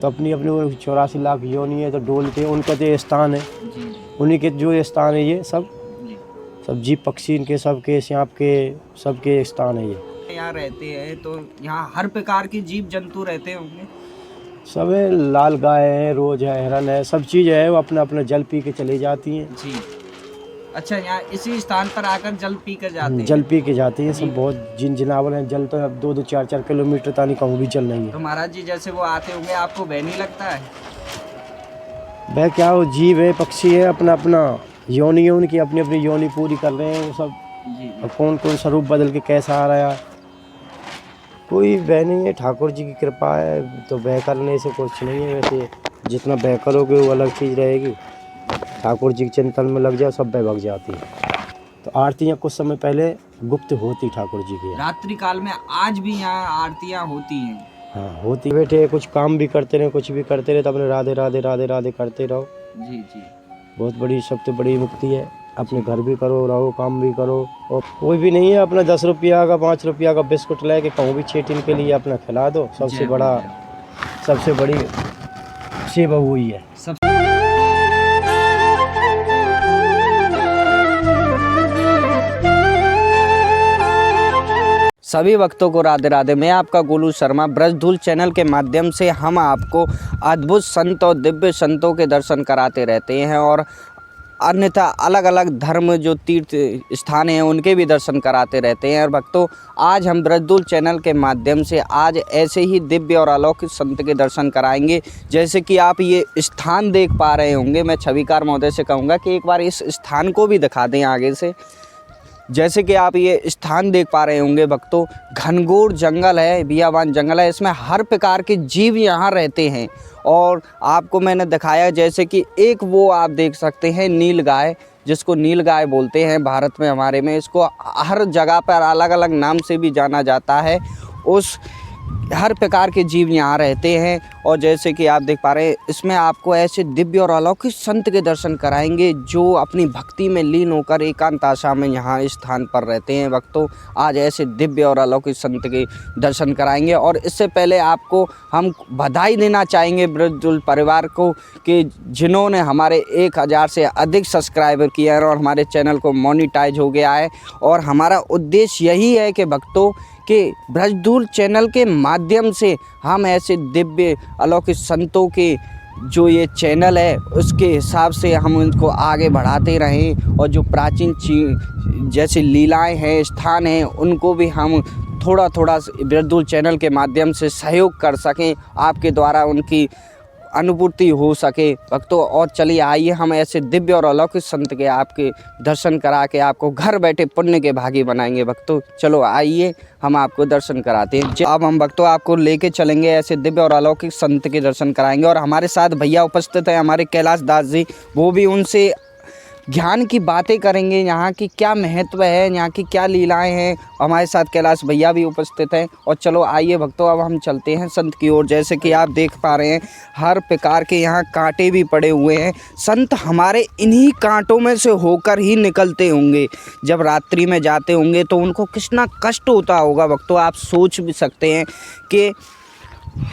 तो अपनी अपनी 84 लाख योनि है, तो डोल के उनका जो स्थान है, उन्हीं के जो स्थान है, ये सब जीव पक्षी इनके सबके सांप के सबके स्थान है। ये यहाँ रहते हैं तो यहाँ हर प्रकार के जीव जंतु रहते होंगे। सब है, लाल गाय है, रोज है, हिरन है, सब चीज़ है, वो अपना अपना जल पी के चली जाती हैं जी। अच्छा, यहाँ इसी स्थान पर आकर जल पी कर जाते हैं। जल पी के जाती हैं सब। बहुत जिनावर हैं, जल तो अब 2-2 4-4 किलोमीटर तक कहूँ भी जल नहीं है। तो महाराज जी जैसे वो आते होंगे, आपको भय नहीं लगता है? वह क्या, वो जीव है, पक्षी है, अपना अपना योनि है, उनकी अपनी अपनी योनि पूरी कर रहे हैं वो सब। जी। अब कौन कौन स्वरूप बदल के कैसा आ रहा है, कोई वह नहीं है, ठाकुर जी की कृपा है, तो वह करने से कुछ नहीं है। वैसे जितना वह करोगे वो अलग चीज़ रहेगी, ठाकुर जी के चिंतन में लग जाओ सब वह भग जाती है। तो आरतियाँ कुछ समय पहले गुप्त होती ठाकुर जी की, रात्रि काल में आज भी यहाँ आरतियाँ होती हैं। हाँ होती। बैठे कुछ काम भी करते रहे, कुछ भी करते रहे, तो अपने राधे राधे राधे राधे करते रहो। जी जी। बहुत बड़ी, सबसे बड़ी मुक्ति है। अपने घर भी करो, रहो, काम भी करो, और कोई भी नहीं है अपना 10 रुपया का 5 रुपया का बिस्कुट लेके कहूँ भी 6 दिन के लिए अपना खिला दो। सबसे बड़ा, सबसे बड़ी सेवा वही है। सभी भक्तों को राधे राधे। मैं आपका गोलू शर्मा। ब्रजधूल चैनल के माध्यम से हम आपको अद्भुत संत और दिव्य संतों के दर्शन कराते रहते हैं, और अन्यथा अलग अलग धर्म जो तीर्थ स्थान हैं उनके भी दर्शन कराते रहते हैं। और भक्तों, आज हम ब्रजधूल चैनल के माध्यम से आज ऐसे ही दिव्य और अलौकिक संत के दर्शन कराएंगे। जैसे कि आप ये स्थान देख पा रहे होंगे, मैं छविकार महोदय से कहूँगा कि एक बार इस स्थान को भी दिखा दें आगे से। जैसे कि आप ये स्थान देख पा रहे होंगे भक्तों, घनघोर जंगल है, बियाबान जंगल है। इसमें हर प्रकार के जीव यहाँ रहते हैं, और आपको मैंने दिखाया जैसे कि एक वो आप देख सकते हैं नील गाय, जिसको नील गाय बोलते हैं भारत में, हमारे में इसको हर जगह पर अलग अलग नाम से भी जाना जाता है। उस हर प्रकार के जीव यहाँ रहते हैं, और जैसे कि आप देख पा रहे हैं, इसमें आपको ऐसे दिव्य और अलौकिक संत के दर्शन कराएंगे जो अपनी भक्ति में लीन होकर एकांत आशा में यहाँ इस स्थान पर रहते हैं। भक्तों, आज ऐसे दिव्य और अलौकिक संत के दर्शन कराएंगे। और इससे पहले आपको हम बधाई देना चाहेंगे ब्रजधूल परिवार को कि जिन्होंने हमारे 1000 से अधिक सब्सक्राइबर किए हैं और हमारे चैनल को मोनेटाइज हो गया है। और हमारा उद्देश्य यही है कि भक्तों कि ब्रजधूल चैनल के माध्यम से हम ऐसे दिव्य अलौकिक संतों के जो ये चैनल है उसके हिसाब से हम उनको आगे बढ़ाते रहें, और जो प्राचीन जैसे लीलाएं हैं, स्थान हैं, उनको भी हम थोड़ा थोड़ा ब्रजधूल चैनल के माध्यम से सहयोग कर सकें, आपके द्वारा उनकी अनुभूति हो सके भक्तों। और चलिए आइए हम ऐसे दिव्य और अलौकिक संत के आपके दर्शन करा के आपको घर बैठे पुण्य के भागी बनाएंगे भक्तों। चलो आइए हम आपको दर्शन कराते हैं। अब हम भक्तों आपको लेके चलेंगे, ऐसे दिव्य और अलौकिक संत के दर्शन कराएंगे। और हमारे साथ भैया उपस्थित हैं, हमारे कैलाश दास जी, वो भी उनसे ज्ञान की बातें करेंगे, यहाँ की क्या महत्व है, यहाँ की क्या लीलाएं हैं। हमारे साथ कैलाश भैया भी उपस्थित हैं। और चलो आइए भक्तों, अब हम चलते हैं संत की ओर। जैसे कि आप देख पा रहे हैं, हर प्रकार के यहाँ कांटे भी पड़े हुए हैं। संत हमारे इन्हीं कांटों में से होकर ही निकलते होंगे। जब रात्रि में जाते होंगे तो उनको कितना कष्ट होता होगा भक्तों, आप सोच भी सकते हैं कि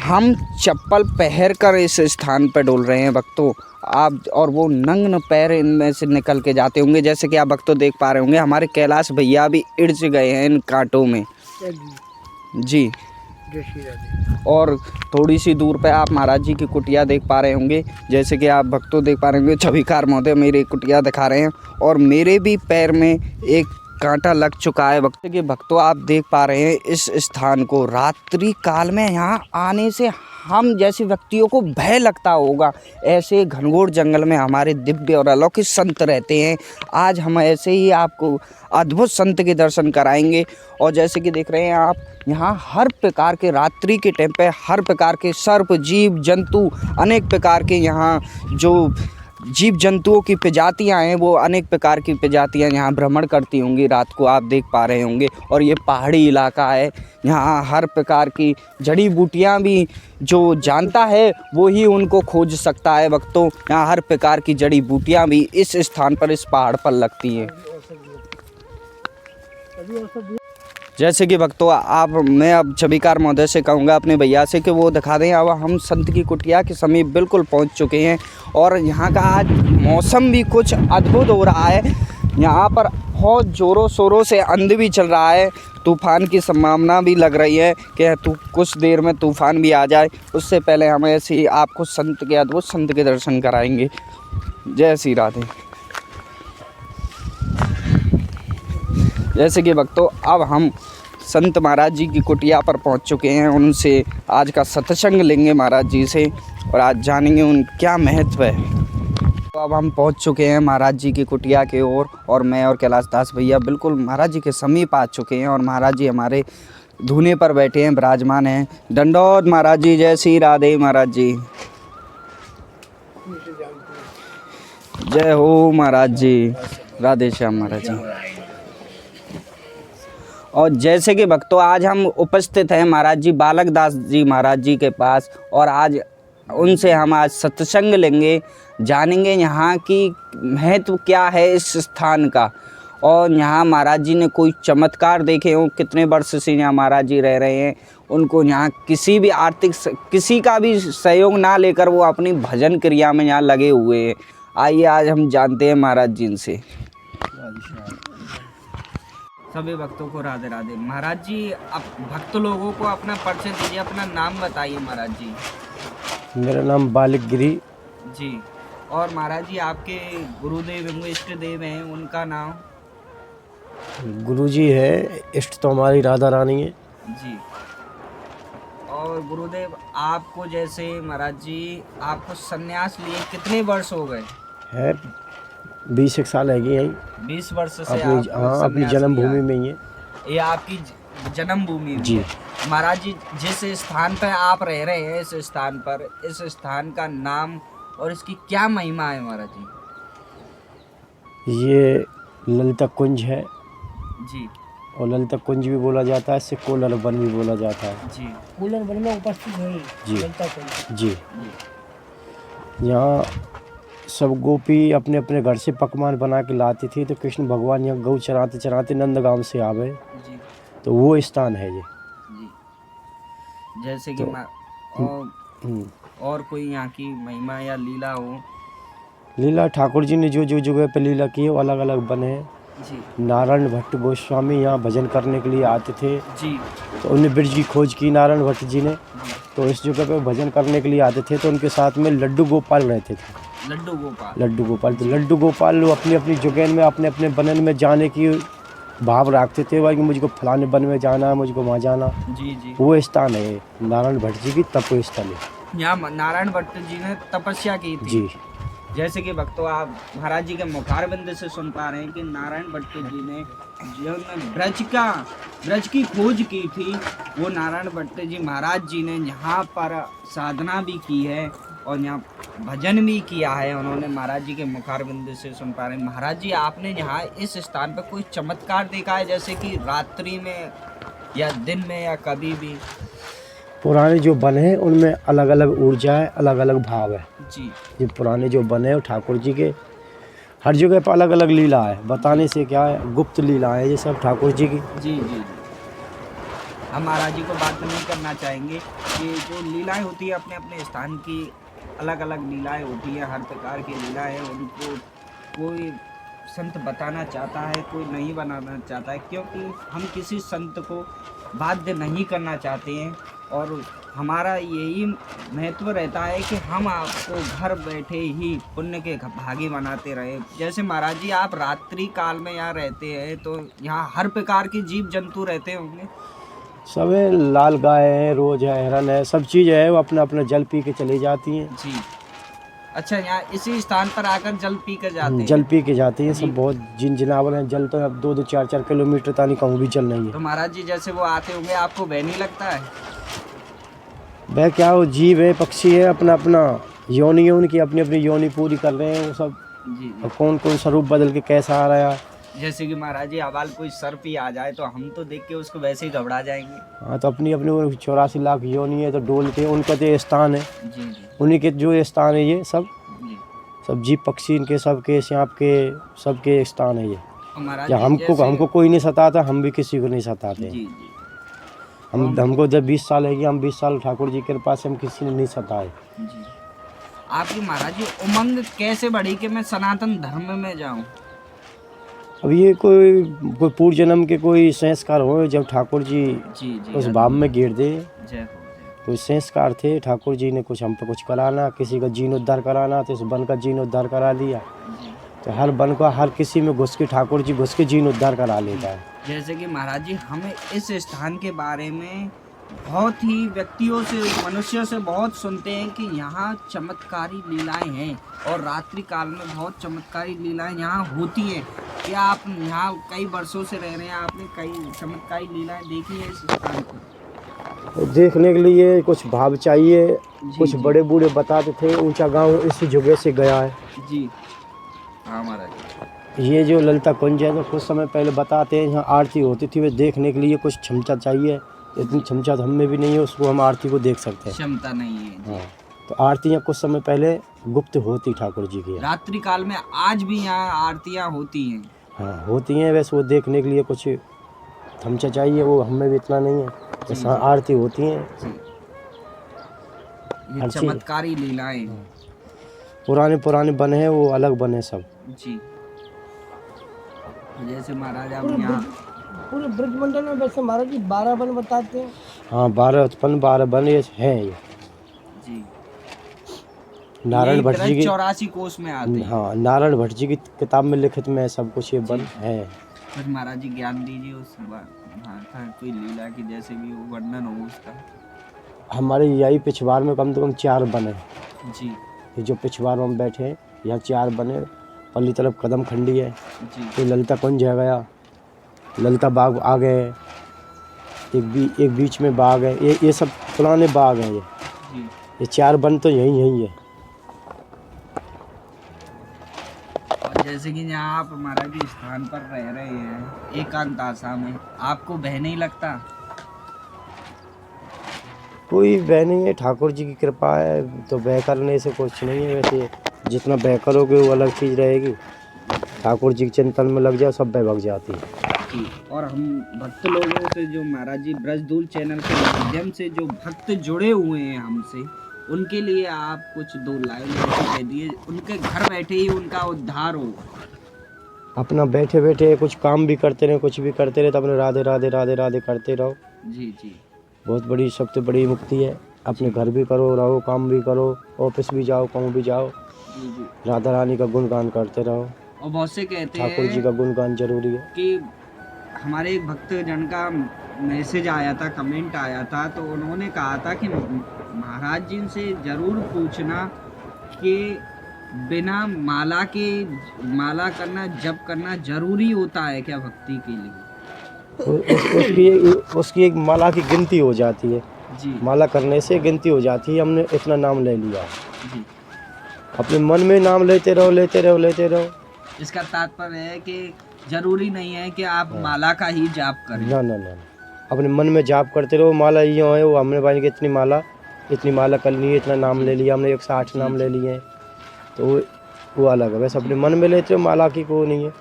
हम चप्पल पहन कर इस स्थान पर डोल रहे हैं भक्तों आप, और वो नंगे पैर इनमें से निकल के जाते होंगे। जैसे कि आप भक्तों देख पा रहे होंगे, हमारे कैलाश भैया भी इड़च गए हैं इन कांटों में जी। और थोड़ी सी दूर पे आप महाराज जी की कुटिया देख पा रहे होंगे। जैसे कि आप भक्तों देख पा रहे होंगे, छविकार महोदय मेरी कुटिया दिखा रहे हैं, और मेरे भी पैर में एक कांटा लग चुका है भक्तों। कि भक्तों आप देख पा रहे हैं इस स्थान को, रात्रि काल में यहाँ आने से हम जैसे व्यक्तियों को भय लगता होगा, ऐसे घनघोर जंगल में हमारे दिव्य और अलौकिक संत रहते हैं। आज हम ऐसे ही आपको अद्भुत संत के दर्शन कराएंगे। और जैसे कि देख रहे हैं आप, यहाँ हर प्रकार के रात्रि के टाइम पे हर प्रकार के सर्प, जीव जंतु, अनेक प्रकार के यहाँ जो जीव जंतुओं की प्रजातियां हैं, वो अनेक प्रकार की प्रजातियां यहाँ भ्रमण करती होंगी रात को, आप देख पा रहे होंगे। और ये पहाड़ी इलाका है, यहाँ हर प्रकार की जड़ी बूटियां भी जो जानता है वो ही उनको खोज सकता है भक्तों। यहाँ हर प्रकार की जड़ी बूटियां भी इस स्थान पर, इस पहाड़ पर लगती हैं। जैसे कि भक्तों आप मैं अब छविकार महोदय से कहूँगा अपने भैया से कि वो दिखा दें। अब हम संत की कुटिया के समीप बिल्कुल पहुँच चुके हैं और यहाँ का आज मौसम भी कुछ अद्भुत हो रहा है। यहाँ पर बहुत ज़ोरों शोरों से आंधी भी चल रहा है, तूफ़ान की संभावना भी लग रही है कि कुछ देर में तूफ़ान भी आ जाए। उससे पहले हम ऐसे ही आपको संत के अद्भुत संत के दर्शन कराएंगे। जय श्री राधे। जैसे कि भक्तों अब हम संत महाराज जी की कुटिया पर पहुंच चुके हैं, उनसे आज का सत्संग लेंगे महाराज जी से और आज जानेंगे उन क्या महत्व है। तो अब हम पहुंच चुके हैं महाराज जी की कुटिया के ओर और मैं और कैलाश दास भैया बिल्कुल महाराज जी के समीप आ चुके हैं और महाराज जी हमारे धूने पर बैठे हैं, विराजमान हैं। दंडोत महाराज जी, जय श्री राधे महाराज जी, जय हो महाराज जी, राधे श्याम महाराज जी। और जैसे कि भक्तों आज हम उपस्थित हैं महाराज जी बालक दास जी महाराज जी के पास और आज उनसे हम आज सत्संग लेंगे, जानेंगे यहाँ की महत्व क्या है इस स्थान का और यहाँ महाराज जी ने कोई चमत्कार देखे हों। कितने वर्ष से यहाँ महाराज जी रह रहे हैं, उनको यहाँ किसी भी आर्थिक किसी का भी सहयोग ना लेकर वो अपनी भजन क्रिया में यहाँ लगे हुए हैं। आइए आज हम जानते हैं महाराज जी से। सभी भक्तों को राधे राधे। महाराज जी अब भक्त लोगों को अपना परिचय दीजिए, अपना नाम बताइए महाराज जी। मेरा नाम बालिक गिरी जी। और महाराज जी आपके गुरुदेव होंगे, इष्ट देव हैं, उनका नाम? गुरुजी है, इष्ट तो हमारी राधा रानी है जी। और गुरुदेव आपको जैसे महाराज जी आपको सन्यास लिए कितने वर्ष हो गए? है 20 साल है यही 20 वर्ष से अपनी, आप हाँ अपनी सन्यास जन्मभूमि लिया। में ही है ये आपकी जन्मभूमि में जी। है। महाराज जी जिस स्थान पर आप रह रहे हैं, इस स्थान पर, इस स्थान का नाम और इसकी क्या महिमा है महाराज जी? ये ललिता कुंज है जी। और ललिता कुंज भी बोला जाता है, इससे कोलर वन भी बोला जाता है जी। कोलर वन में उपस्थित है जी। ललिता कुंज। जी। यहाँ सब गोपी अपने अपने घर से पकवान बना के लाती थी, तो कृष्ण भगवान यहाँ गौ चराते चराते नंदगांव से आवे जी। तो वो स्थान है ये जी। जैसे कि और कोई यहाँ की महिमा या लीला हो? लीला ठाकुर जी ने जो जो जगह पे लीला की है वो अलग अलग बने हैं। जी। नारायण भट्ट गोस्वामी यहाँ भजन करने के लिए आते थे, जी। तो उन्हें ब्रज की खोज की नारायण भट्ट जी ने, तो इस जगह पे भजन करने के लिए आते थे, तो उनके साथ में लड्डू गोपाल रहते थे। लड्डू गोपाल। लड्डू गोपाल, तो लड्डू गोपाल वो अपनी अपनी जगह में अपने अपने बनन में जाने की भाव रखते थे भाई कि मुझको फलाने बन में जाना है, मुझको वहाँ जाना। जी। जी। वो स्थान है नारायण भट्ट जी की तप स्थल है। यहाँ नारायण भट्ट जी ने तपस्या की थी। जी। जैसे कि भक्तों आप महाराज जी के मुखारबिंद से सुन पा रहे हैं कि नारायण भट्ट जी ने जो ब्रज की खोज की थी, वो नारायण भट्ट जी महाराज जी ने यहाँ पर साधना भी की है और यहाँ भजन भी किया है उन्होंने। महाराज जी के मुखारबिंद से सुन पा रहे हैं। महाराज जी आपने यहाँ इस स्थान पर कोई चमत्कार देखा है, जैसे कि रात्रि में या दिन में या कभी भी? पुराने जो बने हैं उनमें अलग अलग ऊर्जा है, अलग अलग भाव है जी। ये पुराने जो बने हैं ठाकुर जी के हर जगह पर अलग अलग लीला है। बताने से क्या है, गुप्त लीला है ये सब ठाकुर जी की। जी। जी। हम महाराज जी को बात नहीं करना चाहेंगे कि जो लीलाएं होती है अपने अपने स्थान की अलग अलग लीलाएं होती हैं, हर प्रकार की लीलाएं उनको कोई संत बताना चाहता है, कोई नहीं बनाना चाहता है, क्योंकि हम किसी संत को बाध्य नहीं करना चाहते हैं और हमारा यही महत्व रहता है कि हम आपको घर बैठे ही पुण्य के भागी बनाते रहे। जैसे महाराज जी आप रात्रि काल में यहाँ रहते हैं, तो यहाँ हर प्रकार के जीव जंतु रहते होंगे? सब है, लाल गाय है, रोज है, हिरन है, सब चीज़ है, वो अपना अपना जल पी के चली जाती हैं। जी। अच्छा, यहाँ इसी स्थान पर आकर जल पी कर जाते हैं? जल पी के जाती हैं सब। बहुत जिन जनावर हैं, जल तो अब 2-2, 4-4 किलोमीटर तानी कहूँ भी जल नहीं है। तो महाराज जी जैसे वो आते होंगे, आपको भय नहीं लगता है? वह क्या हो, जीव है, पक्षी है, अपना अपना योनि है, उनकी अपनी अपनी योनि पूरी कर रहे हैं वो सब। जी। और कौन कौन स्वरूप बदल के कैसा आ रहा है। जैसे कि महाराज जी हवाल कोई सर्प ही आ जाए तो हम तो देख के उसको वैसे ही घबरा जाएंगे। हाँ, तो अपनी अपनी 84 लाख योनि है, तो डोल के उनका तो स्थान है। जी। जी। उन्हीं के जो स्थान है ये सब जी। सब जीव पक्षी इनके सबके सांप के सबके स्थान है ये। महाराज या जी, हमको जैसे- हमको कोई नहीं सताता, हम भी किसी को नहीं सताते। जी जी हमको जब 20 साल है कि हम 20 साल ठाकुर जी के कृपा से हम किसी ने नहीं सताए। जी। आपकी महाराज जी उमंग कैसे बढ़ी कि मैं सनातन धर्म में जाऊं? अब ये कोई पूर्व जन्म के कोई संस्कार हो, जब ठाकुर जी जी जी उस भाव में गिर दे, जय हो। कोई संस्कार थे। ठाकुर जी ने कुछ हम पे कुछ कराना, किसी का जीर्णोद्धार कराना, तो इस वन का जीर्णोद्धार करा दिया। जी। तो हर वन का हर किसी में घुस के ठाकुर जी घुस के जीर्णोद्धार करा लेता है। जैसे कि महाराज जी हमें इस स्थान के बारे में बहुत ही व्यक्तियों से, मनुष्यों से बहुत सुनते हैं कि यहाँ चमत्कारी लीलाएं हैं और रात्रि काल में बहुत चमत्कारी लीलाएं यहाँ होती हैं। क्या आप यहाँ कई वर्षों से रह रहे हैं, आपने कई चमत्कारी लीलाएं देखी हैं इस स्थान पर? तो देखने के लिए कुछ भाव चाहिए। कुछ जी। बड़े बूढ़े बताते थे ऊंचा गांव इसी जगह से गया है। जी हाँ महाराज। ये जो ललिता कुंज है, तो कुछ समय पहले बताते हैं यहाँ आरती होती थी। वे देखने के लिए कुछ क्षमता चाहिए, इतनी क्षमता तो हमें भी नहीं है, उसको हम आरती को देख सकते हैं। क्षमता नहीं है जी। हाँ, तो आरतियाँ कुछ समय पहले गुप्त होती ठाकुर जी की। रात्रि काल में आज भी यहाँ आरतियाँ होती हैं। हाँ होती हैं, वैसे वो देखने के लिए कुछ क्षमता चाहिए, वो हमें भी इतना नहीं है। जैसे आरती होती हैं जी। ये हर चीज़- चमत्कारी लीलाएं। पुराने बन है, वो अलग बन है सब। जी। जैसे महाराज आप यहाँ पूरे ब्रजमंडल में वैसे महाराज जी 12 वन बताते हैं। हाँ 12 बन ये हैं ये। जी नारायण भट्ट जी की 84 कोष में आते हैं। हाँ नारायण भट्ट जी की किताब में लिखित में सब कुछ ये बन है। फिर महाराज जी ज्ञान दीजिए उस हाँ था कोई लीला की, जैसे भी वो वर्णन हो उसका। हमारे यही पिछवाड़ में कम से कम 4 बन है। जी ये जो पिछवाड़ में हम बैठे हैं, यहाँ 4 बने। पल्ली तरफ कदम खंडी है, जी तो ललिता कुंज है गया, ललिता बाग आ गए, एक बीच में बाग है। ये सब पुराने बाग हैं। जी। ये 4 बन तो यही है। और जैसे कि यहाँ आप महाराज जी स्थान पर रह रहे हैं एकांत आशा में, आपको भय नहीं लगता? कोई भय नहीं है, ठाकुर जी की कृपा है, तो भय करने से कुछ नहीं है। वैसे जितना भय करोगे वो अलग चीज़ रहेगी। ठाकुर जी के चिंतन में लग जाओ, सब भय भग जाती है। जी। और हम भक्त लोगों से जो महाराज जी ब्रजदूल चैनल के माध्यम से जो भक्त जुड़े हुए हैं हमसे, उनके लिए आप कुछ 2 लाइन ऐसे कह दिए, उनके घर बैठे ही उनका उद्धार हो। अपना बैठे बैठे कुछ काम भी करते रहे, कुछ भी करते रहे, तो अपने राधे राधे राधे राधे करते रहो। जी जी बहुत बड़ी, सबसे बड़ी मुक्ति है। अपने घर भी करो, रहो, काम भी करो, ऑफिस भी जाओ, कहूँ भी जाओ, जी जी। राधा रानी का गुणगान करते रहो। और बहुत से कहते ठाकुर जी हैं का गुणगान जरूरी है। कि हमारे एक भक्त जन का मैसेज आया था, कमेंट आया था, तो उन्होंने कहा था कि महाराज जी से जरूर पूछना कि बिना माला के माला करना, जप करना जरूरी होता है क्या भक्ति के लिए? उसकी एक माला की गिनती हो जाती है। जी माला करने से गिनती हो जाती है, हमने इतना नाम ले लिया। जी। अपने मन में नाम लेते रहो, लेते रहो, लेते रहो। इसका तात्पर्य है कि जरूरी नहीं है कि आप माला का ही जाप करें। ना ना ना, अपने मन में जाप करते रहो। माला यूँ है, वो हमने भाई कि इतनी माला कर ली, इतना नाम ले लिया हमने, 108 नाम ले लिए हैं, तो वो अलग है। वैसे अपने मन में लेते हो, माला की कोई नहीं है।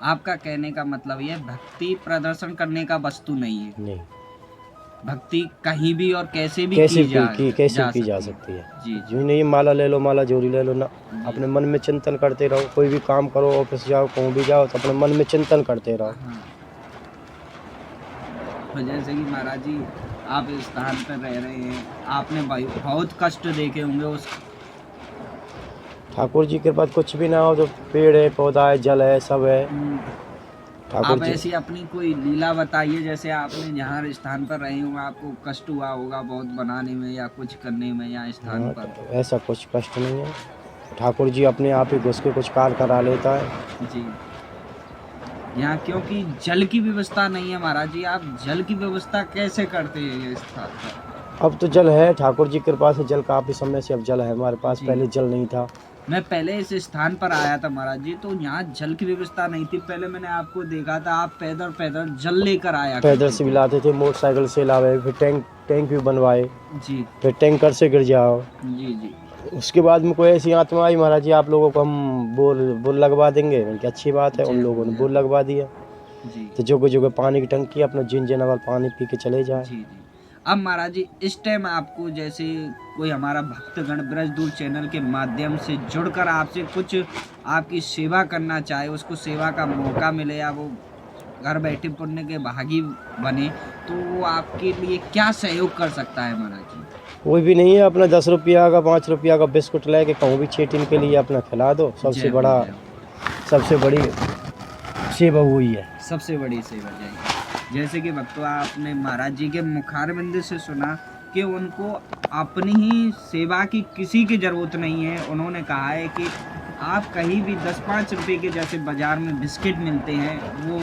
आपका कहने का मतलब ये भक्ति प्रदर्शन करने का वस्तु नहीं है। नहीं, भक्ति कहीं भी और कैसे भी कैसे की जा की जा सकती है। जी यूँ नहीं माला ले लो, माला जोरी ले लो ना। अपने मन में चिंतन करते रहो। कोई भी काम करो, ऑफिस जाओ, कहूँ भी जाओ, तो अपने मन में चिंतन करते रहो। हाँ। तो जैसे कि महाराज जी आप इस स्थान पर रह रहे हैं, आपने बहुत कष्ट देखे होंगे उस ठाकुर जी के बाद कुछ भी ना हो, तो पेड़ है, पौधा है, जल है, सब है। ठाकुर आप जी ऐसी अपनी कोई लीला बताइए, जैसे आपने जहाँ स्थान पर रहे होंगे आपको कष्ट हुआ होगा बहुत बनाने में या कुछ करने में या स्थान हाँ, पर। तो ऐसा कुछ कष्ट नहीं है। ठाकुर जी अपने आप ही घुस के कुछ कार्य करा लेता है। जी। यहाँ क्योंकि जल की व्यवस्था नहीं है महाराज जी, आप जल की व्यवस्था कैसे करते हैं ये स्थान पर? अब तो जल है, ठाकुर जी की कृपा से जल काफ़ी समय से अब जल है हमारे पास। जी। पहले जल नहीं था। मैं पहले इस स्थान पर आया था महाराज जी, तो यहाँ जल की व्यवस्था नहीं थी। पहले मैंने आपको देखा था आप पैदल पैदल जल लेकर आया पैदल करते से भी थे। लाते थे, मोटरसाइकिल से लावे, फिर टैंक भी बनवाए, जी फिर टैंकर से गिर जाओ। जी जी। उसके बाद में कोई ऐसी आत्मा आई, महाराज जी आप लोगों को हम बोल लगवा देंगे। मैंने कहा अच्छी बात है। उन लोगों ने बोल लगवा दिया। जी तो जो जो पानी की टंकी अपना जिन जनवर पानी पी के चले जाए। जी। अब महाराज जी इस टाइम आपको जैसे कोई हमारा भक्तगण ब्रजदूत चैनल के माध्यम से जुड़कर आपसे कुछ आपकी सेवा करना चाहे, उसको सेवा का मौका मिले या वो घर बैठे पुण्य के भागी बने, तो वो आपके लिए क्या सहयोग कर सकता है महाराज जी? कोई भी नहीं है, अपना 10 रुपया का 5 रुपया का बिस्कुट लेके कहूँ भी चेटिन के लिए अपना खिला दो। सबसे बड़ी सेवा वही है। सबसे बड़ी सेवा जाएगी। जैसे कि भक्तों आपने महाराज जी के मुखारबिंद से सुना कि उनको अपनी ही सेवा की किसी की ज़रूरत नहीं है। उन्होंने कहा है कि आप कहीं भी 10-5 रुपए के जैसे बाज़ार में बिस्किट मिलते हैं, वो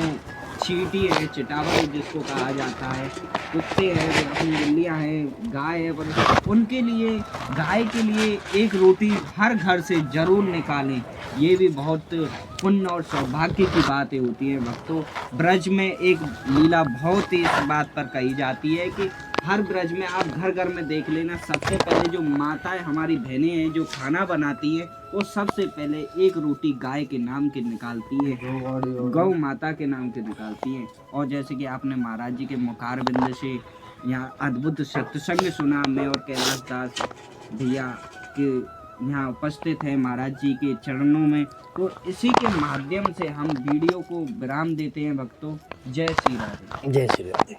चींटी है, चिटावल जिसको कहा जाता है, कुत्ते हैं, अपनी बिल्लियाँ हैं, गाय है, पर उनके लिए गाय के लिए एक रोटी हर घर से ज़रूर निकालें। ये भी बहुत पुण्य और सौभाग्य की बातें होती हैं भक्तों। ब्रज में एक लीला बहुत ही इस बात पर कही जाती है कि हर ब्रज में आप घर घर में देख लेना, सबसे पहले जो माताएं हमारी बहनें हैं जो खाना बनाती हैं, वो सबसे पहले एक रोटी गाय के नाम के निकालती है, गौ माता के नाम के निकालती हैं। और जैसे कि आपने महाराज जी के मुखारबिंद से यहाँ अद्भुत सत्संग सुना, मैं और कैलाश दास भैया के यहाँ उपस्थित है महाराज जी के चरणों में, तो इसी के माध्यम से हम वीडियो को विराम देते हैं भक्तों। जय श्री राधे। जय श्री राधे।